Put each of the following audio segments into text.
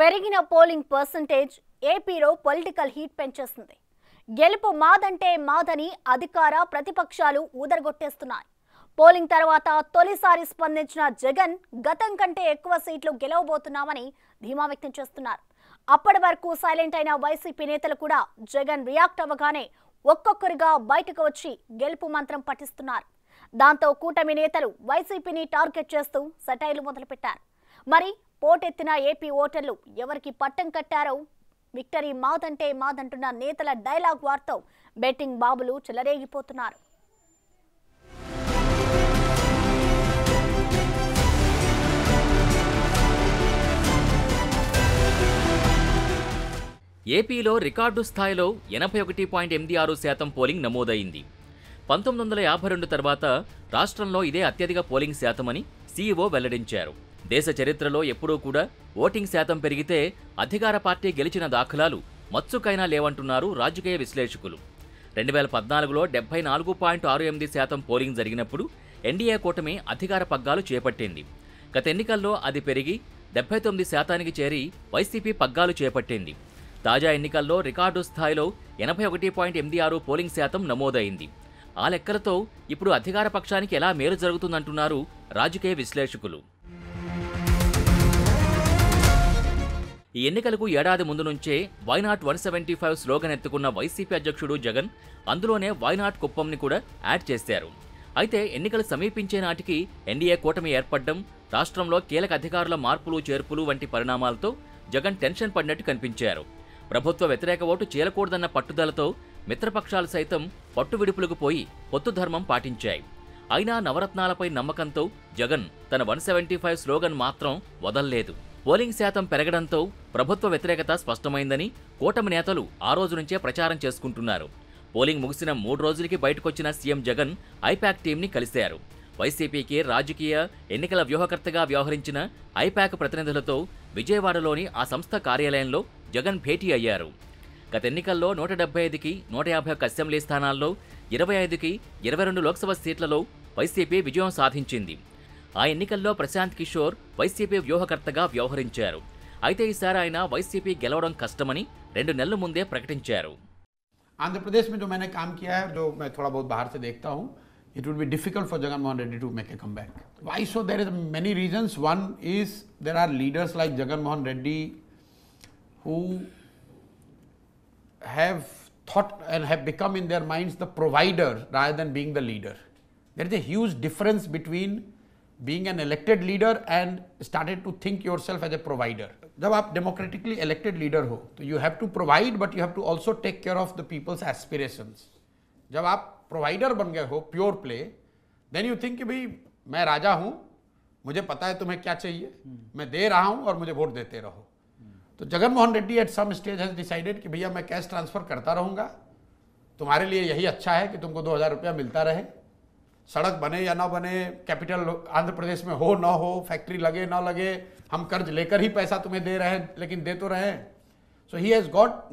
పెరిగిన polling percentage ఏపీలో political heat పెంచేస్తుంది. గెలుపు మాదంటే మాదని అధికార ప్రతిపక్షాలు ఊదరగొట్టేస్తున్నాయి. పోలింగ్ తర్వాత తొలిసారి స్పందించిన జగన్ గతం కంటే ఎక్కువ సీట్లు గెలవబోతున్నామని ధీమా వ్యక్తం చేస్తున్నారు. అప్పటి వరకు సైలెంట్ అయిన వైసీపీ నేతలు కూడా జగన్ రియాక్ట్ అవ్వగానే ఒక్కొక్కరుగా బయటకు వచ్చి గెలుపు మంత్రం పఠిస్తున్నారు. దాంతో కూటమి నేతలు వైసీపీని టార్గెట్ చేస్తూ సెటైర్లు మొదలుపెట్టారు. మరి పోటెత్తిన ఏపీ ఓటర్లు ఎవరికి పట్టం కట్టారో? విక్టరీ మాదంటే మాదంటున్న నేతల డైలాగ్ వార్తో బెట్టింగ్ బాబులు చెలరేగిపోతున్నారు. ఏపీలో రికార్డు స్థాయిలో 81.86% పోలింగ్ నమోదైంది. 1952 తర్వాత రాష్ట్రంలో ఇదే అత్యధిక పోలింగ్ శాతమని సీఈఓ వెల్లడించారు. దేశ చరిత్రలో ఎప్పుడూ కూడా ఓటింగ్ శాతం పెరిగితే అధికార పార్టీ గెలిచిన దాఖలాలు మచ్చుకైనా లేవంటున్నారు రాజకీయ విశ్లేషకులు. 2014లో 74.68% పోలింగ్ జరిగినప్పుడు ఎన్డీఏ కూటమి అధికార పగ్గాలు చేపట్టింది. గత ఎన్నికల్లో అది పెరిగి 79%కి చేరి వైసీపీ పగ్గాలు చేపట్టింది. తాజా ఎన్నికల్లో రికార్డు స్థాయిలో 81.86 పోలింగ్ శాతం నమోదైంది. ఆ లెక్కలతో ఇప్పుడు అధికార పక్షానికి ఎలా మేలు జరుగుతుందంటున్నారు రాజకీయ విశ్లేషకులు. ఈ ఎన్నికలకు ఏడాది ముందు నుంచే వైనాట్ 175 స్లోగన్ ఎత్తుకున్న వైసీపీ అధ్యక్షుడు జగన్ అందులోనే వైనాట్ కుప్పంని కూడా యాడ్ చేశారు. అయితే ఎన్నికలు సమీపించే నాటికి ఎన్డీఏ కూటమి ఏర్పడడం, రాష్ట్రంలో కీలక అధికారుల మార్పులు చేర్పులు వంటి పరిణామాలతో జగన్ టెన్షన్ పడినట్టు కనిపించారు. ప్రభుత్వ వ్యతిరేక ఓటు చీలకూడదన్న పట్టుదలతో మిత్రపక్షాలు సైతం పట్టు విడుపులకు పోయి పొత్తు ధర్మం పాటించాయి. అయినా నవరత్నాలపై నమ్మకంతో జగన్ తన 175 స్లోగన్ మాత్రం వదల్లేదు. పోలింగ్ శాతం పెరగడంతో ప్రభుత్వ వ్యతిరేకత స్పష్టమైందని కూటమి నేతలు ఆ రోజు నుంచే ప్రచారం చేసుకుంటున్నారు. పోలింగ్ ముగిసిన 3 రోజులకి బయటకొచ్చిన సీఎం జగన్ ఐపాక్ టీంని కలిశారు. వైసీపీకి రాజకీయ ఎన్నికల వ్యూహకర్తగా వ్యవహరించిన ఐపాక్ ప్రతినిధులతో విజయవాడలోని ఆ సంస్థ కార్యాలయంలో జగన్ భేటీ అయ్యారు. గత ఎన్నికల్లో 175కి 151 అసెంబ్లీ స్థానాల్లో 25కి 22 లోక్సభ సీట్లలో వైసీపీ విజయం సాధించింది. ఆ ఎన్నికల్లో ప్రశాంత్ కిషోర్ వైసీపీ వ్యూహకర్తగా వ్యవహరించారు. అయితే ఈసారి ఆయన వైసీపీ గెలవడం కష్టమని 2 నెలల ముందే ప్రకటించారు. आंध्र में जो मैंने काम किया है, जो मैं थोड़ा बहुत बाहर से देखता हूँ, it would be difficult for Jagan Mohan Reddy to make a comeback. Why so? There is many reasons. One is there are leaders like Jagan Mohan Reddy who have thought and have become in their minds the provider rather than being the leader. There is a huge difference between being an elected leader and started to think yourself as a provider. जब आप democratically elected leader हो तो you have to provide but you have to also take care of the people's aspirations. जब आप provider बन गए हो pure play, then you think कि भाई मैं राजा हूँ, मुझे पता है तुम्हें क्या चाहिए, मैं दे रहा हूँ और मुझे वोट देते रहो. तो Jagan Mohan Reddy at some stage has decided कि भैया मैं कैश ट्रांसफर करता रहूँगा, तुम्हारे लिए यही अच्छा है कि तुमको 2000 रुपया मिलता रहे, सड़क बने या ना बने, कैपिटल आंध्र प्रदेश में हो ना हो, फैक्ट्री लगे ना लगे, हम कर्ज लेकर ही पैसा तुम्हें दे रहे हैं, लेकिन दे तो रहे हैं. So he has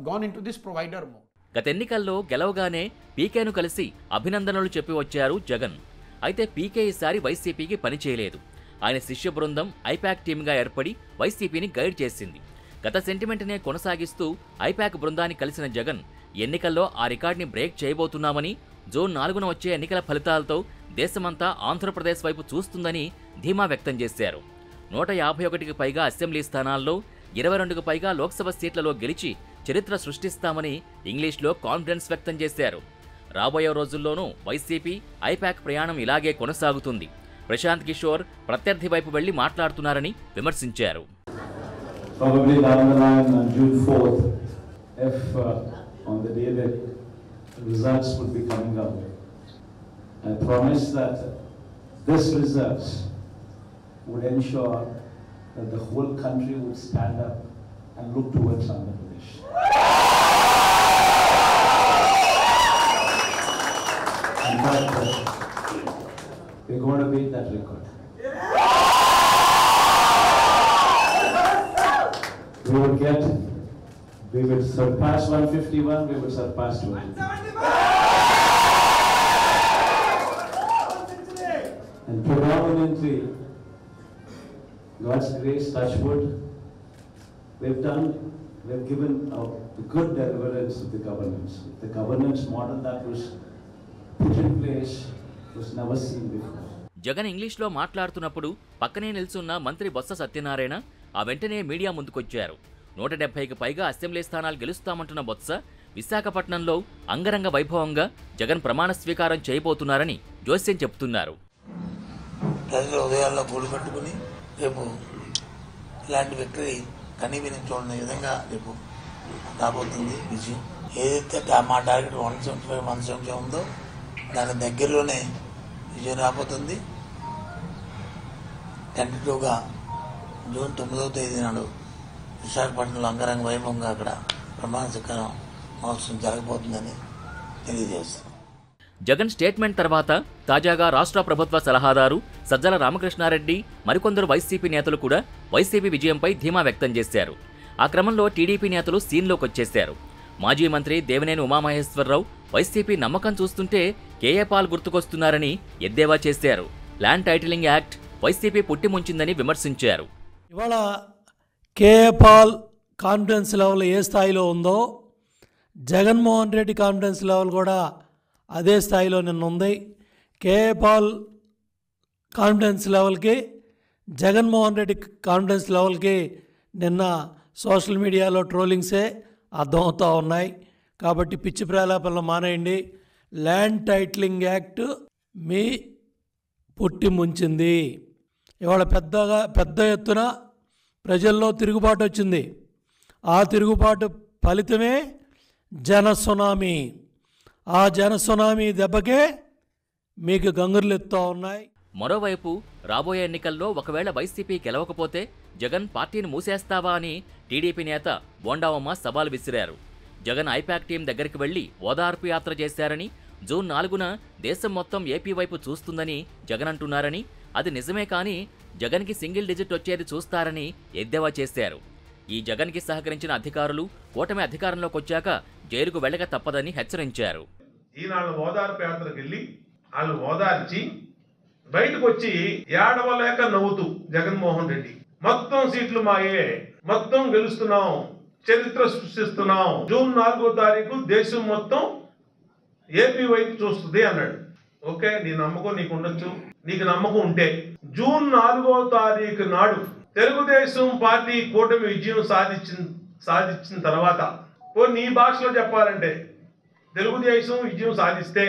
gone into this provider mode. గత ఎన్నికల్లో గెలవగానే పీకేను కలిసి అభినందనలు చెప్పి వచ్చారు జగన్. అయితే పీకే ఈసారి వైసీపీకి పని చేయలేదు. ఆయన శిష్య బృందం ఐపాక్ టీమ్గా ఏర్పడి వైసీపీని గైడ్ చేసింది. గత సెంటిమెంట్నే కొనసాగిస్తూ ఐపాక్ బృందాన్ని కలిసిన జగన్ ఎన్నికల్లో ఆ రికార్డ్ని బ్రేక్ చేయబోతున్నామని, జూన్ 4న వచ్చే ఎన్నికల ఫలితాలతో దేశమంతా ఆంధ్రప్రదేశ్ వైపు చూస్తుందని ధీమా వ్యక్తం చేశారు. 151కి పైగా అసెంబ్లీ స్థానాల్లో 22కి పైగా లోక్సభ సీట్లలో గెలిచి చరిత్ర సృష్టిస్తామని ఇంగ్లీష్లో కాన్ఫిడెన్స్ వ్యక్తం చేశారు. రాబోయే రోజుల్లోనూ వైసీపీ ఐపాక్ ప్రయాణం ఇలాగే కొనసాగుతుంది. ప్రశాంత్ కిషోర్ ప్రత్యర్థి వైపు వెళ్లి మాట్లాడుతున్నారని విమర్శించారు. Probably down the line on June 4th, if on the day that results would be coming out, I promise that this results would ensure that the whole country would stand up and look towards Andhra Pradesh. In fact, we're going to beat that record. We will surpass 151, we will surpass 200. And predominantly, God's grace, touch wood, we've given the good deliverance of the governance. The governance model that was put in place was never seen before. Jagan ఇంగ్లీష్లో మాట్లాడుతున్నప్పుడు పక్కనే నిల్చున్న మంత్రి బొత్స సత్యనారాయణ ఆ వెంటనే media ముందుకొచ్చారు. 170కి పైగా assembly స్థానాలు గెలుస్తామంటున్న బొత్స విశాఖపట్నంలో అంగరంగ వైభవంగా జగన్ ప్రమాణ స్వీకారం చేయబోతున్నారని జోస్యం చెప్తున్నారు. ప్రజల ఉదయాల్లో గూడు కట్టుకుని రేపు ఇలాంటి విక్టరీ కనీవిని చూడని విధంగా రేపు రాబోతుంది విజయం. ఏదైతే మా టార్గెట్ 175 ఉందో దాని దగ్గరలోనే విజయం రాబోతుంది. టెంటేటివ్గా జూన్ 9వ తేదీ నాడు విశాఖపట్నంలో అంగరంగ వైభవంగా అక్కడ ప్రమాణ స్వీకారం మహోత్సవం జరగబోతుందని తెలియజేస్తాం. జగన్ స్టేట్మెంట్ తర్వాత తాజాగా రాష్ట్ర ప్రభుత్వ సలహాదారు సజ్జల రామకృష్ణారెడ్డి మరికొందరు వైసీపీ నేతలు కూడా వైసీపీ విజయంపై ధీమా వ్యక్తం చేశారు. ఆ క్రమంలో టీడీపీ నేతలు సీన్లోకి వచ్చేశారు. మాజీ మంత్రి దేవినేని ఉమామహేశ్వరరావు వైసీపీ నమ్మకం చూస్తుంటే కేఏ పాల్ గుర్తుకొస్తున్నారని ఎద్దేవా చేశారు. ల్యాండ్ టైటిలింగ్ యాక్ట్ వైసీపీ పుట్టిముంచిందని విమర్శించారు. ఇవాళ కేఏ పాల్ కాన్ఫిడెన్స్ లెవెల్ ఏ స్థాయిలో ఉందో జగన్మోహన్ రెడ్డి కాన్ఫిడెన్స్ లెవెల్ కూడా అదే స్థాయిలో నిన్న ఉంది. కేఏ పాల్ కాన్ఫిడెన్స్ లెవెల్కి జగన్మోహన్ రెడ్డి కాన్ఫిడెన్స్ లెవెల్కి నిన్న సోషల్ మీడియాలో ట్రోలింగ్సే అర్థమవుతూ ఉన్నాయి. కాబట్టి పిచ్చి ప్రేలాపనలు మానేయండి. ల్యాండ్ టైటిలింగ్ యాక్ట్ మీ పుట్టి ముంచింది. ఇవాళ పెద్ద ఎత్తున ప్రజల్లో తిరుగుబాటు వచ్చింది. ఆ తిరుగుబాటు ఫలితమే జనసునామీ. ఆ జనసునామీ దెబ్బకే మీకు గంగుర్లు ఎత్తుతూ ఉన్నాయి. మరోవైపు రాబోయే ఎన్నికల్లో ఒకవేళ వైసీపీ గెలవకపోతే జగన్ పార్టీని మూసేస్తావా అని టీడీపీ నేత బోండావమ్మ సవాల్ విసిరారు. జగన్ ఐపాక్ టీం దగ్గరికి వెళ్లి ఓదార్పు యాత్ర చేశారని, జూన్ 4న దేశం మొత్తం ఏపీ వైపు చూస్తుందని జగన్ అంటున్నారని, అది నిజమే కానీ జగన్కి సింగిల్ డిజిట్ వచ్చేది చూస్తారని ఎద్దేవా చేశారు. ఈ జగన్కి సహకరించిన అధికారులు కూటమి అధికారంలోకి వచ్చాక జైలుకు వెళ్ళక తప్పదని హెచ్చరించారు. ఈనాళ్ళు ఓదార్పు యాత్రకు వెళ్ళి వాళ్ళు ఓదార్చి బయటకు వచ్చి ఏడవలేక నవ్వుతూ జగన్మోహన్ రెడ్డి మొత్తం సీట్లు మాయే, మొత్తం గెలుస్తున్నాం, చరిత్ర సృష్టిస్తున్నాం, జూన్ 4వ తారీఖు దేశం మొత్తం ఏపీ వైపు చూస్తుంది అన్నాడు. ఓకే, నీ నమ్మకం నీకు ఉండొచ్చు. నీకు నమ్మకం ఉంటే జూన్ 4వ తారీఖు నాడు తెలుగుదేశం పార్టీ కూటమి విజయం సాధించిన తర్వాత నీ భాషలో చెప్పాలంటే తెలుగుదేశం విజయం సాధిస్తే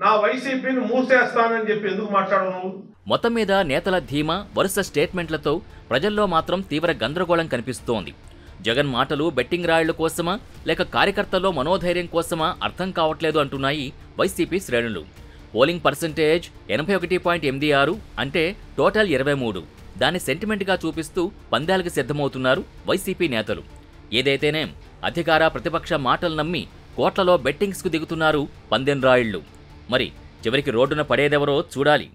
నా వైసీపీని మూసేస్తానని చెప్పి ఎందుకు మాట్లాడను? మొత్తం మీద నేతల ధీమా, వరుస స్టేట్మెంట్లతో ప్రజల్లో మాత్రం తీవ్ర గందరగోళం కనిపిస్తోంది. జగన్ మాటలు బెట్టింగ్ రాళ్ల కోసమా లేక కార్యకర్తల్లో మనోధైర్యం కోసమా అర్థం కావట్లేదు అంటున్నాయి వైసీపీ శ్రేణులు. పోలింగ్ పర్సెంటేజ్ 81.86 అంటే టోటల్ 23. దాన్ని సెంటిమెంట్గా చూపిస్తూ పందాలకు సిద్ధమవుతున్నారు వైసీపీ నేతలు. ఏదైతేనేం అధికార ప్రతిపక్ష మాటలు నమ్మి కోట్లలో బెట్టింగ్స్కు దిగుతున్నారు పందెం రాయిళ్లు. మరి చివరికి రోడ్డున పడేదెవరో చూడాలి.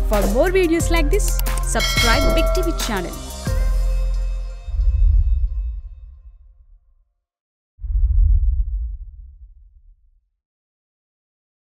For more videos like this, subscribe Big TV channel.